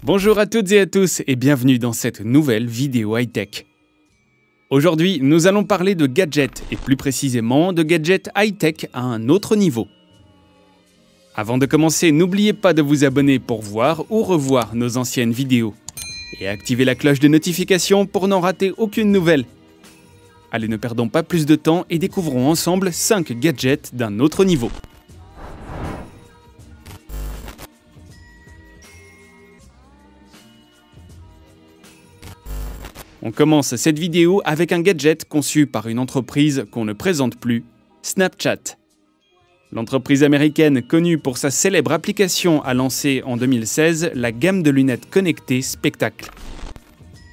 Bonjour à toutes et à tous et bienvenue dans cette nouvelle vidéo high-tech. Aujourd'hui, nous allons parler de gadgets et plus précisément de gadgets high-tech à un autre niveau. Avant de commencer, n'oubliez pas de vous abonner pour voir ou revoir nos anciennes vidéos et activer la cloche de notification pour n'en rater aucune nouvelle. Allez, ne perdons pas plus de temps et découvrons ensemble 5 gadgets d'un autre niveau. On commence cette vidéo avec un gadget conçu par une entreprise qu'on ne présente plus, Snapchat. L'entreprise américaine connue pour sa célèbre application a lancé en 2016 la gamme de lunettes connectées Spectacle.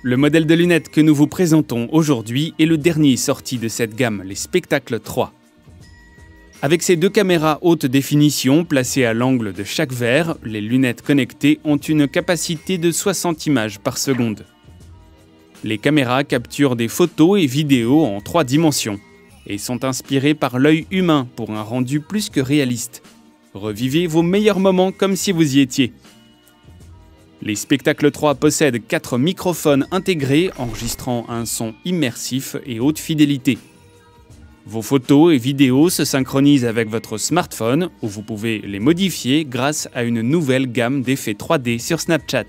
Le modèle de lunettes que nous vous présentons aujourd'hui est le dernier sorti de cette gamme, les Spectacle 3. Avec ses 2 caméras haute définition placées à l'angle de chaque verre, les lunettes connectées ont une capacité de 60 images par seconde. Les caméras capturent des photos et vidéos en 3 dimensions et sont inspirées par l'œil humain pour un rendu plus que réaliste. Revivez vos meilleurs moments comme si vous y étiez. Les Spectacle 3 possèdent 4 microphones intégrés enregistrant un son immersif et haute fidélité. Vos photos et vidéos se synchronisent avec votre smartphone où vous pouvez les modifier grâce à une nouvelle gamme d'effets 3D sur Snapchat.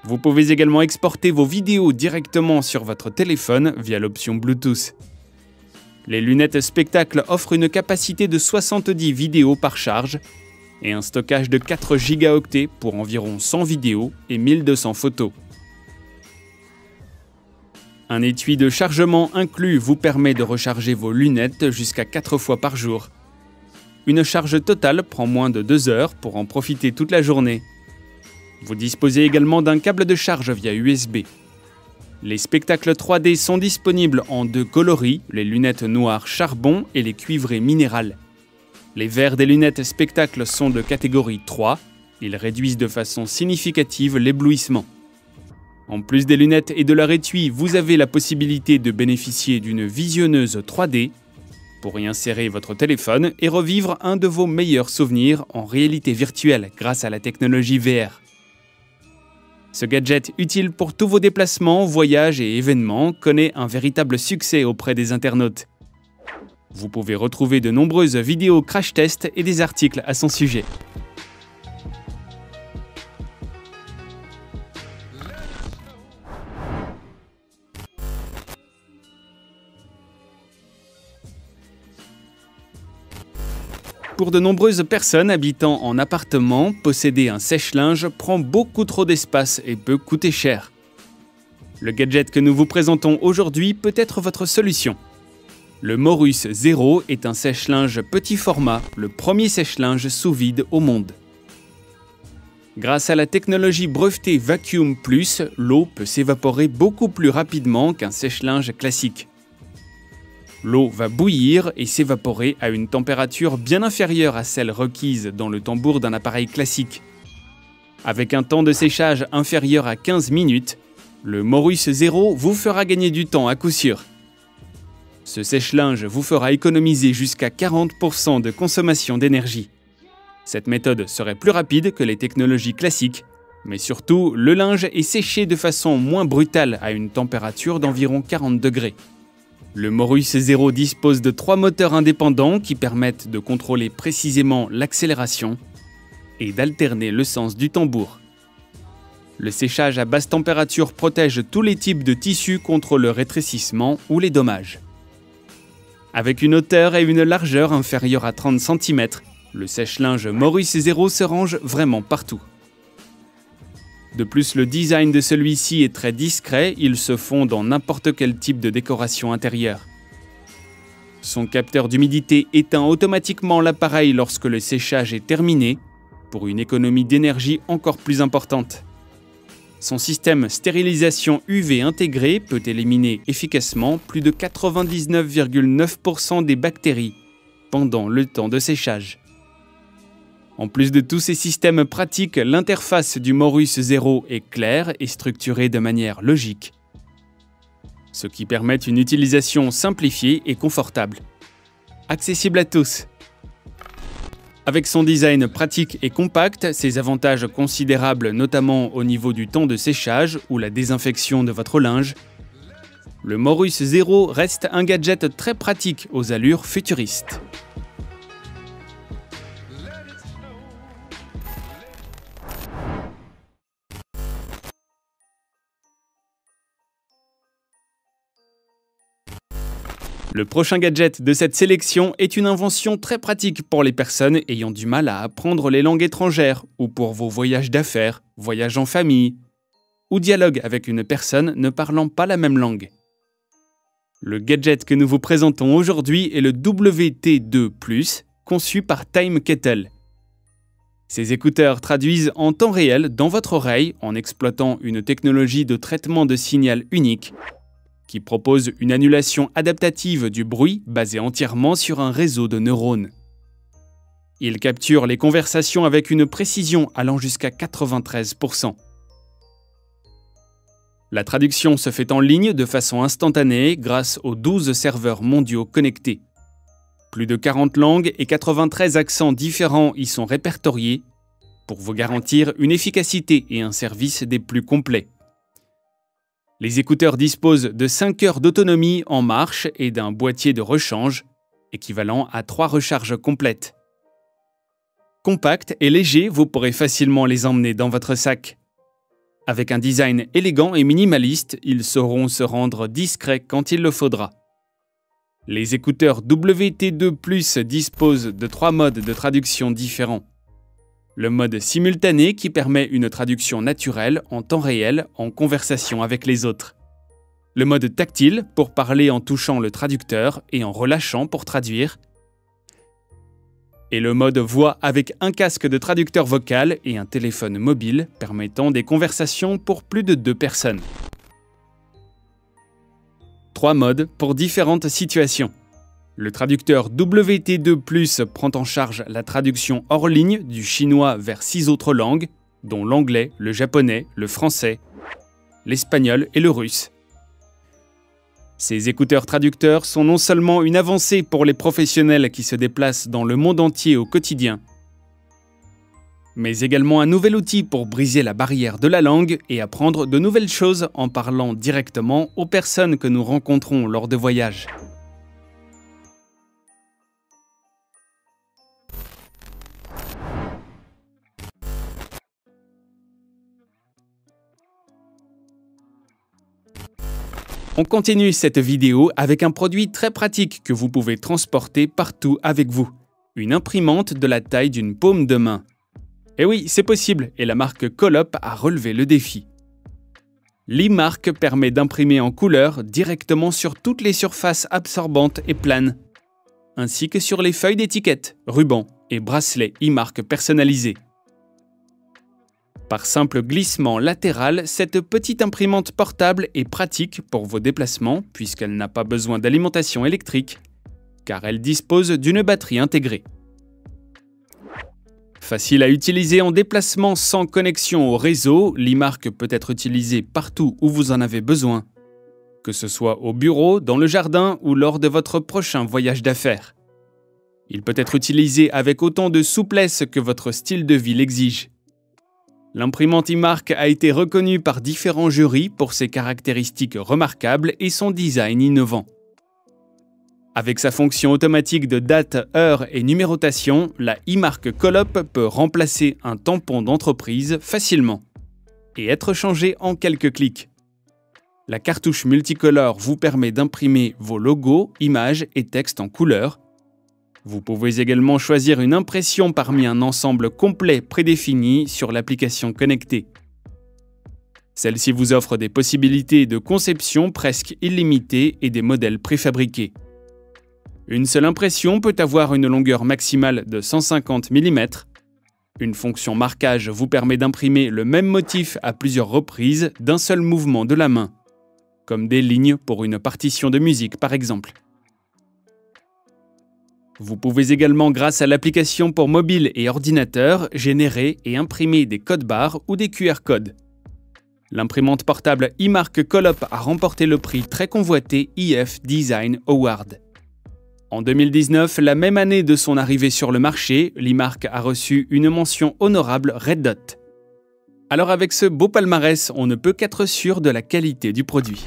Vous pouvez également exporter vos vidéos directement sur votre téléphone via l'option Bluetooth. Les lunettes Spectacle offrent une capacité de 70 vidéos par charge et un stockage de 4 gigaoctets pour environ 100 vidéos et 1200 photos. Un étui de chargement inclus vous permet de recharger vos lunettes jusqu'à 4 fois par jour. Une charge totale prend moins de 2 heures pour en profiter toute la journée. Vous disposez également d'un câble de charge via USB. Les Spectacle 3D sont disponibles en 2 coloris, les lunettes noires charbon et les cuivrées minérales. Les verres des lunettes Spectacle sont de catégorie 3, ils réduisent de façon significative l'éblouissement. En plus des lunettes et de leur étui, vous avez la possibilité de bénéficier d'une visionneuse 3D pour y insérer votre téléphone et revivre un de vos meilleurs souvenirs en réalité virtuelle grâce à la technologie VR. Ce gadget utile pour tous vos déplacements, voyages et événements connaît un véritable succès auprès des internautes. Vous pouvez retrouver de nombreuses vidéos crash test et des articles à son sujet. Pour de nombreuses personnes habitant en appartement, posséder un sèche-linge prend beaucoup trop d'espace et peut coûter cher. Le gadget que nous vous présentons aujourd'hui peut être votre solution. Le Morus Zero est un sèche-linge petit format, le premier sèche-linge sous vide au monde. Grâce à la technologie brevetée Vacuum Plus, l'eau peut s'évaporer beaucoup plus rapidement qu'un sèche-linge classique. L'eau va bouillir et s'évaporer à une température bien inférieure à celle requise dans le tambour d'un appareil classique. Avec un temps de séchage inférieur à 15 minutes, le Morus Zero vous fera gagner du temps à coup sûr. Ce sèche-linge vous fera économiser jusqu'à 40% de consommation d'énergie. Cette méthode serait plus rapide que les technologies classiques, mais surtout, le linge est séché de façon moins brutale à une température d'environ 40 degrés. Le Morus Zero dispose de 3 moteurs indépendants qui permettent de contrôler précisément l'accélération et d'alterner le sens du tambour. Le séchage à basse température protège tous les types de tissus contre le rétrécissement ou les dommages. Avec une hauteur et une largeur inférieures à 30 cm, le sèche-linge Morus Zero se range vraiment partout. De plus, le design de celui-ci est très discret, il se fond dans n'importe quel type de décoration intérieure. Son capteur d'humidité éteint automatiquement l'appareil lorsque le séchage est terminé, pour une économie d'énergie encore plus importante. Son système stérilisation UV intégré peut éliminer efficacement plus de 99,9% des bactéries pendant le temps de séchage. En plus de tous ces systèmes pratiques, l'interface du Morus Zero est claire et structurée de manière logique, ce qui permet une utilisation simplifiée et confortable. Accessible à tous. Avec son design pratique et compact, ses avantages considérables notamment au niveau du temps de séchage ou la désinfection de votre linge, le Morus Zero reste un gadget très pratique aux allures futuristes. Le prochain gadget de cette sélection est une invention très pratique pour les personnes ayant du mal à apprendre les langues étrangères ou pour vos voyages d'affaires, voyages en famille ou dialogue avec une personne ne parlant pas la même langue. Le gadget que nous vous présentons aujourd'hui est le WT2+, conçu par Time Kettle. Ces écouteurs traduisent en temps réel dans votre oreille en exploitant une technologie de traitement de signal unique qui propose une annulation adaptative du bruit basée entièrement sur un réseau de neurones. Il capture les conversations avec une précision allant jusqu'à 93%. La traduction se fait en ligne de façon instantanée grâce aux 12 serveurs mondiaux connectés. Plus de 40 langues et 93 accents différents y sont répertoriés pour vous garantir une efficacité et un service des plus complets. Les écouteurs disposent de 5 heures d'autonomie en marche et d'un boîtier de rechange, équivalent à 3 recharges complètes. Compact et léger, vous pourrez facilement les emmener dans votre sac. Avec un design élégant et minimaliste, ils sauront se rendre discrets quand il le faudra. Les écouteurs WT2+ disposent de 3 modes de traduction différents. Le mode simultané qui permet une traduction naturelle en temps réel en conversation avec les autres. Le mode tactile pour parler en touchant le traducteur et en relâchant pour traduire. Et le mode voix avec un casque de traducteur vocal et un téléphone mobile permettant des conversations pour plus de 2 personnes. 3 modes pour différentes situations. Le traducteur WT2+ prend en charge la traduction hors ligne du chinois vers 6 autres langues, dont l'anglais, le japonais, le français, l'espagnol et le russe. Ces écouteurs traducteurs sont non seulement une avancée pour les professionnels qui se déplacent dans le monde entier au quotidien, mais également un nouvel outil pour briser la barrière de la langue et apprendre de nouvelles choses en parlant directement aux personnes que nous rencontrons lors de voyages. On continue cette vidéo avec un produit très pratique que vous pouvez transporter partout avec vous. Une imprimante de la taille d'une paume de main. Et oui, c'est possible et la marque Colop a relevé le défi. L'e-Mark permet d'imprimer en couleur directement sur toutes les surfaces absorbantes et planes, ainsi que sur les feuilles d'étiquettes, rubans et bracelets e-Mark personnalisés. Par simple glissement latéral, cette petite imprimante portable est pratique pour vos déplacements puisqu'elle n'a pas besoin d'alimentation électrique, car elle dispose d'une batterie intégrée. Facile à utiliser en déplacement sans connexion au réseau, l'e-Mark peut être utilisé partout où vous en avez besoin, que ce soit au bureau, dans le jardin ou lors de votre prochain voyage d'affaires. Il peut être utilisé avec autant de souplesse que votre style de vie l'exige. L'imprimante e-Mark a été reconnue par différents jurys pour ses caractéristiques remarquables et son design innovant. Avec sa fonction automatique de date, heure et numérotation, la e-Mark Colop peut remplacer un tampon d'entreprise facilement et être changé en quelques clics. La cartouche multicolore vous permet d'imprimer vos logos, images et textes en couleur. Vous pouvez également choisir une impression parmi un ensemble complet prédéfini sur l'application connectée. Celle-ci vous offre des possibilités de conception presque illimitées et des modèles préfabriqués. Une seule impression peut avoir une longueur maximale de 150 mm. Une fonction marquage vous permet d'imprimer le même motif à plusieurs reprises d'un seul mouvement de la main, comme des lignes pour une partition de musique par exemple. Vous pouvez également, grâce à l'application pour mobile et ordinateur, générer et imprimer des codes barres ou des QR codes. L'imprimante portable e-Mark Colop a remporté le prix très convoité iF Design Award. En 2019, la même année de son arrivée sur le marché, l'e-mark a reçu une mention honorable Red Dot. Alors avec ce beau palmarès, on ne peut qu'être sûr de la qualité du produit.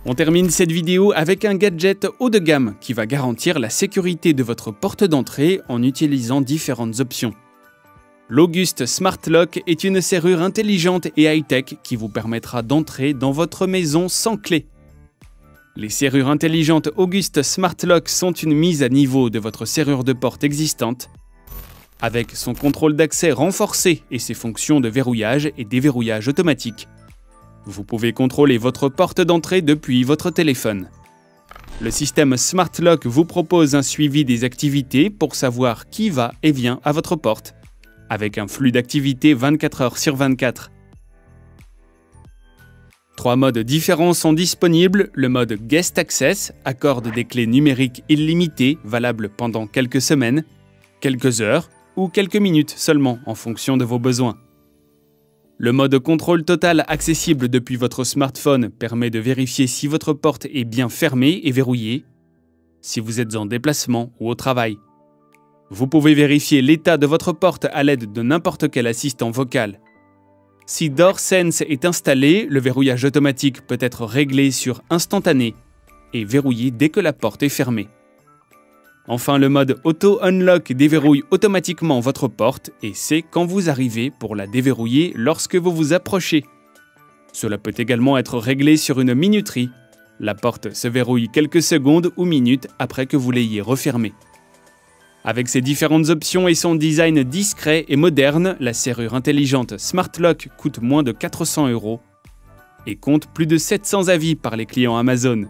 On termine cette vidéo avec un gadget haut de gamme qui va garantir la sécurité de votre porte d'entrée en utilisant différentes options. L'August Smart Lock est une serrure intelligente et high-tech qui vous permettra d'entrer dans votre maison sans clé. Les serrures intelligentes August Smart Lock sont une mise à niveau de votre serrure de porte existante, avec son contrôle d'accès renforcé et ses fonctions de verrouillage et déverrouillage automatique. Vous pouvez contrôler votre porte d'entrée depuis votre téléphone. Le système Smart Lock vous propose un suivi des activités pour savoir qui va et vient à votre porte, avec un flux d'activité 24 heures sur 24. 3 modes différents sont disponibles. Le mode Guest Access accorde des clés numériques illimitées valables pendant quelques semaines, quelques heures ou quelques minutes seulement en fonction de vos besoins. Le mode contrôle total accessible depuis votre smartphone permet de vérifier si votre porte est bien fermée et verrouillée, si vous êtes en déplacement ou au travail. Vous pouvez vérifier l'état de votre porte à l'aide de n'importe quel assistant vocal. Si DoorSense est installé, le verrouillage automatique peut être réglé sur instantané et verrouillé dès que la porte est fermée. Enfin, le mode Auto Unlock déverrouille automatiquement votre porte et sait quand vous arrivez pour la déverrouiller lorsque vous vous approchez. Cela peut également être réglé sur une minuterie. La porte se verrouille quelques secondes ou minutes après que vous l'ayez refermée. Avec ses différentes options et son design discret et moderne, la serrure intelligente Smart Lock coûte moins de 400 € et compte plus de 700 avis par les clients Amazon.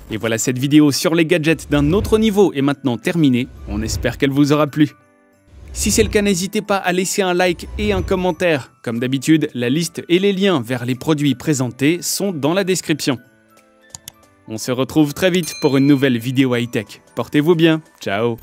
Et voilà, cette vidéo sur les gadgets d'un autre niveau est maintenant terminée. On espère qu'elle vous aura plu. Si c'est le cas, n'hésitez pas à laisser un like et un commentaire. Comme d'habitude, la liste et les liens vers les produits présentés sont dans la description. On se retrouve très vite pour une nouvelle vidéo high-tech. Portez-vous bien, ciao!